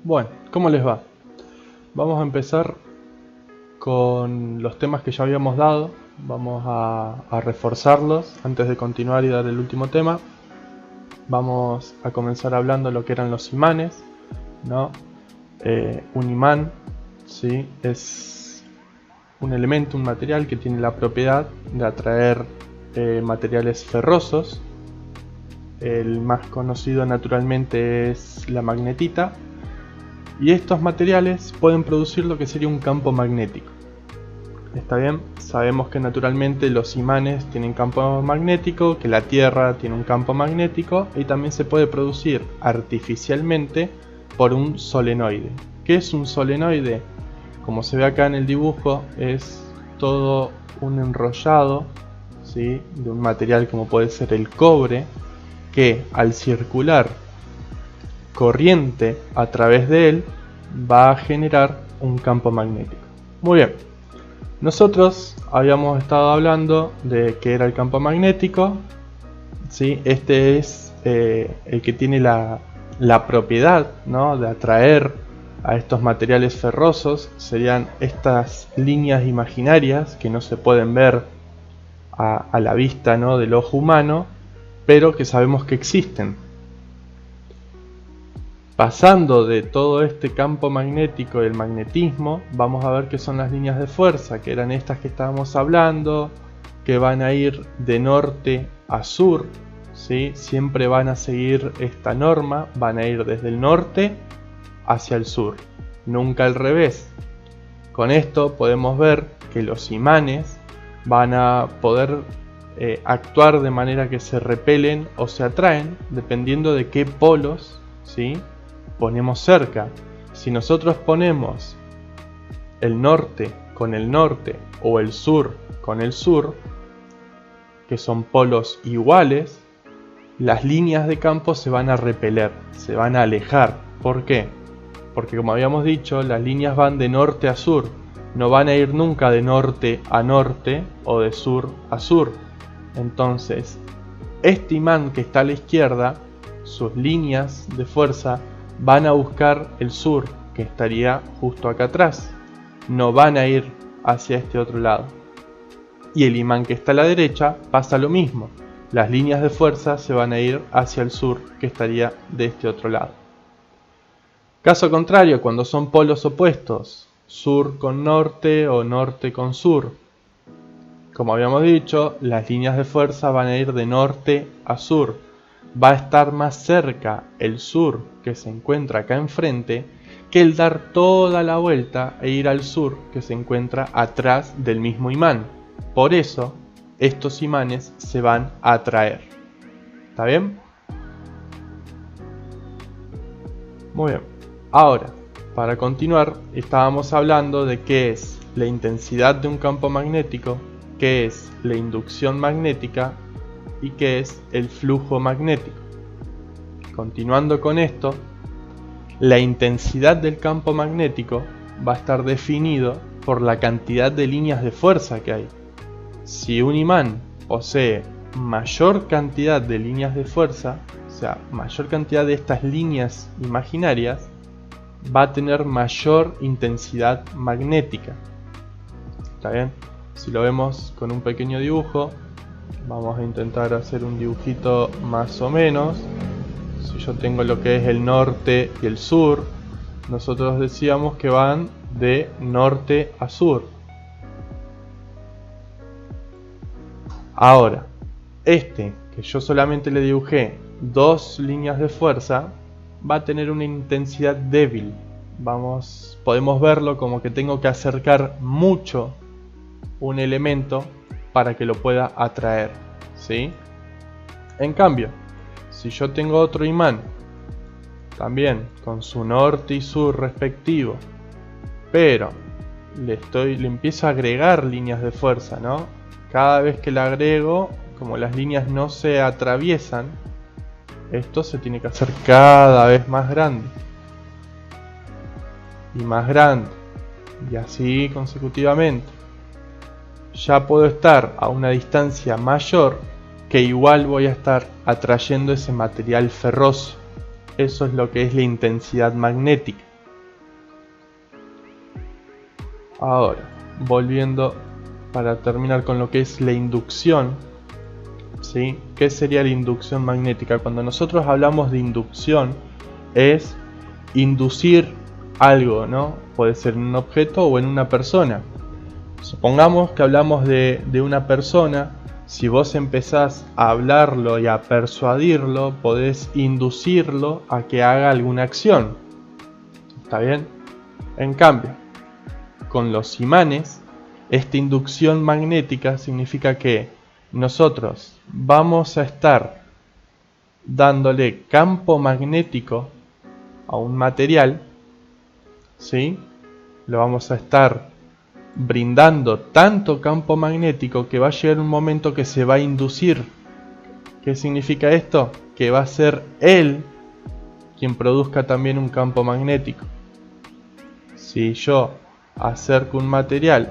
Bueno, ¿cómo les va? Vamos a empezar con los temas que ya habíamos dado. Vamos a reforzarlos antes de continuar y dar el último tema. Vamos a comenzar hablando de lo que eran los imanes, ¿no? Un imán, ¿sí? Es un elemento, un material que tiene la propiedad de atraer materiales ferrosos. El más conocido naturalmente es la magnetita. Y estos materiales pueden producir lo que sería un campo magnético. ¿Está bien? Sabemos que naturalmente los imanes tienen campo magnético, que la Tierra tiene un campo magnético y también se puede producir artificialmente por un solenoide. ¿Qué es un solenoide? Como se ve acá en el dibujo, es todo un enrollado, ¿sí?, de un material como puede ser el cobre, que al circular corriente a través de él va a generar un campo magnético. Muy bien, nosotros habíamos estado hablando de qué era el campo magnético, ¿sí? Este es el que tiene la propiedad, ¿no?, de atraer a estos materiales ferrosos. Serían estas líneas imaginarias que no se pueden ver a la vista, ¿no?, del ojo humano, pero que sabemos que existen. Pasando de todo este campo magnético y el magnetismo, vamos a ver qué son las líneas de fuerza, que eran estas que estábamos hablando, que van a ir de norte a sur, ¿sí? Siempre van a seguir esta norma, van a ir desde el norte hacia el sur, nunca al revés. Con esto podemos ver que los imanes van a poder actuar de manera que se repelen o se atraen, dependiendo de qué polos, ¿sí?, ponemos cerca. Si nosotros ponemos el norte con el norte o el sur con el sur, que son polos iguales, las líneas de campo se van a repeler, se van a alejar. ¿Por qué? Porque, como habíamos dicho, las líneas van de norte a sur, no van a ir nunca de norte a norte o de sur a sur. Entonces, este imán que está a la izquierda, sus líneas de fuerza van a buscar el sur, que estaría justo acá atrás. No van a ir hacia este otro lado. Y el imán que está a la derecha pasa lo mismo. Las líneas de fuerza se van a ir hacia el sur, que estaría de este otro lado. Caso contrario, cuando son polos opuestos, sur con norte o norte con sur, como habíamos dicho, las líneas de fuerza van a ir de norte a sur. Va a estar más cerca el sur, que se encuentra acá enfrente, que el dar toda la vuelta e ir al sur, que se encuentra atrás del mismo imán. Por eso, estos imanes se van a atraer. ¿Está bien? Muy bien. Ahora, para continuar, estábamos hablando de qué es la intensidad de un campo magnético, qué es la inducción magnética y qué es el flujo magnético. Continuando con esto, la intensidad del campo magnético va a estar definido por la cantidad de líneas de fuerza que hay. Si un imán posee mayor cantidad de líneas de fuerza, o sea, mayor cantidad de estas líneas imaginarias, va a tener mayor intensidad magnética. ¿Está bien? Si lo vemos con un pequeño dibujo, vamos a intentar hacer un dibujito más o menos. Si yo tengo lo que es el norte y el sur, nosotros decíamos que van de norte a sur. Ahora, que yo solamente le dibujé dos líneas de fuerza, va a tener una intensidad débil. Podemos verlo como que tengo que acercar mucho un elemento para que lo pueda atraer, ¿sí? En cambio, si yo tengo otro imán, también con su norte y sur respectivo, pero le empiezo a agregar líneas de fuerza, ¿no? Cada vez que le agrego, como las líneas no se atraviesan, esto se tiene que hacer cada vez más grande y más grande, y así consecutivamente. Ya puedo estar a una distancia mayor, que igual voy a estar atrayendo ese material ferroso. Eso es lo que es la intensidad magnética. Ahora, volviendo para terminar con lo que es la inducción, ¿sí? ¿Qué sería la inducción magnética? Cuando nosotros hablamos de inducción, es inducir algo, ¿no? Puede ser en un objeto o en una persona. Supongamos que hablamos de una persona. Si vos empezás a hablarlo y a persuadirlo, podés inducirlo a que haga alguna acción. ¿Está bien? En cambio, con los imanes, esta inducción magnética significa que nosotros vamos a estar dándole campo magnético a un material, ¿sí? Lo vamos a estar brindando tanto campo magnético que va a llegar un momento que se va a inducir. ¿Qué significa esto? Que va a ser él quien produzca también un campo magnético. Si yo acerco un material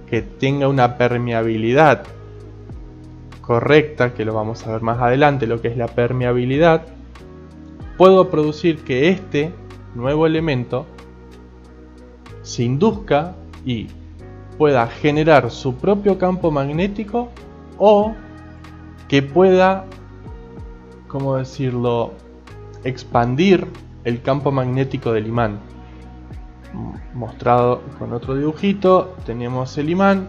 que tenga una permeabilidad correcta, que lo vamos a ver más adelante, lo que es la permeabilidad, puedo producir que este nuevo elemento se induzca y pueda generar su propio campo magnético, o que pueda, ¿cómo decirlo?, expandir el campo magnético del imán. Mostrado con otro dibujito, tenemos el imán.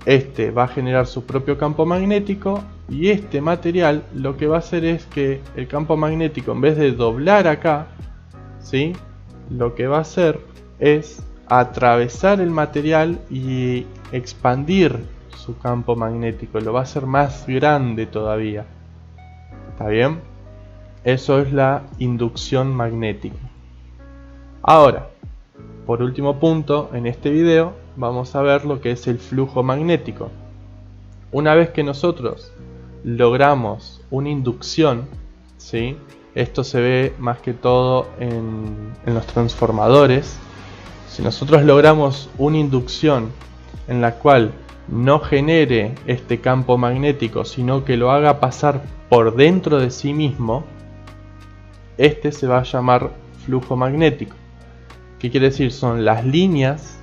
Este va a generar su propio campo magnético, y este material lo que va a hacer es que el campo magnético, en vez de doblar acá, ¿sí?, lo que va a hacer es atravesar el material y expandir su campo magnético, lo va a hacer más grande todavía. ¿Está bien? Eso es la inducción magnética. Ahora, por último punto, en este video vamos a ver lo que es el flujo magnético. Una vez que nosotros logramos una inducción, ¿sí?, esto se ve más que todo en los transformadores. Si nosotros logramos una inducción en la cual no genere este campo magnético, sino que lo haga pasar por dentro de sí mismo, este se va a llamar flujo magnético. ¿Qué quiere decir? Son las líneas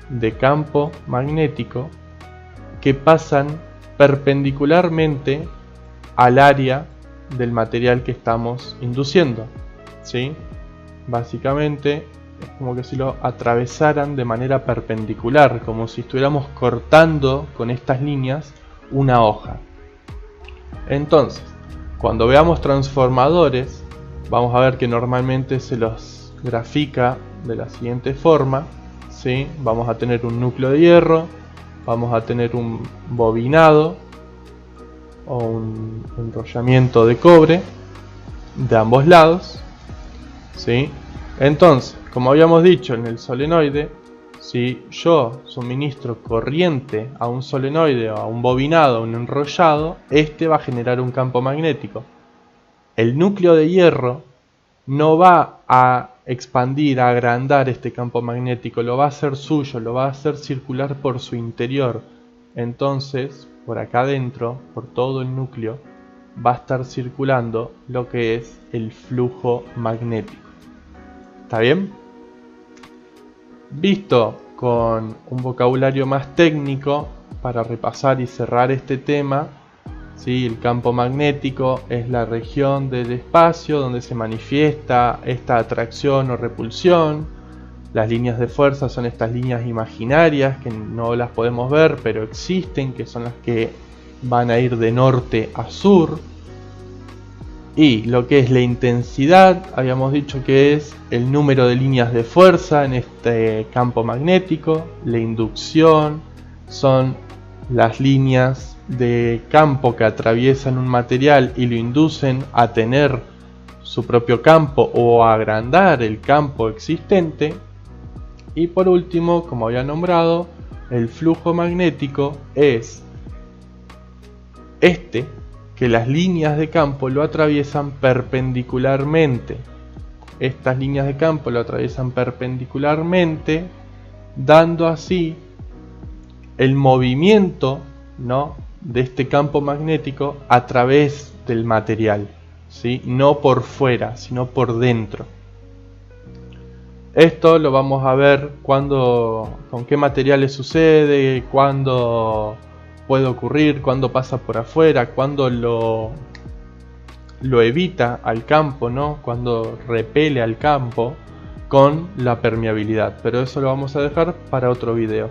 de campo magnético que pasan perpendicularmente al área del material que estamos induciendo, ¿sí? Básicamente es como que si lo atravesaran de manera perpendicular, como si estuviéramos cortando con estas líneas una hoja. Entonces, cuando veamos transformadores, vamos a ver que normalmente se los grafica de la siguiente forma, ¿sí? Vamos a tener un núcleo de hierro, vamos a tener un bobinado o un enrollamiento de cobre de ambos lados, ¿sí? Entonces, como habíamos dicho en el solenoide, si yo suministro corriente a un solenoide o a un bobinado, a un enrollado, este va a generar un campo magnético. El núcleo de hierro no va a expandir, a agrandar este campo magnético, lo va a hacer suyo, lo va a hacer circular por su interior. Entonces, por acá adentro, por todo el núcleo, va a estar circulando lo que es el flujo magnético. ¿Está bien? Visto con un vocabulario más técnico, para repasar y cerrar este tema, ¿sí? El campo magnético es la región del espacio donde se manifiesta esta atracción o repulsión. Las líneas de fuerza son estas líneas imaginarias que no las podemos ver, pero existen, que son las que van a ir de norte a sur. Y lo que es la intensidad, habíamos dicho que es el número de líneas de fuerza en este campo magnético. La inducción son las líneas de campo que atraviesan un material y lo inducen a tener su propio campo o a agrandar el campo existente. Y por último, como había nombrado, el flujo magnético es que las líneas de campo lo atraviesan perpendicularmente. Estas líneas de campo lo atraviesan perpendicularmente, dando así el movimiento, ¿no?, de este campo magnético a través del material, ¿sí? No por fuera, sino por dentro. Esto lo vamos a ver con qué materiales sucede, cuándo puede ocurrir, cuándo pasa por afuera, cuándo lo evita al campo, ¿no? Cuando repele al campo con la permeabilidad. Pero eso lo vamos a dejar para otro video.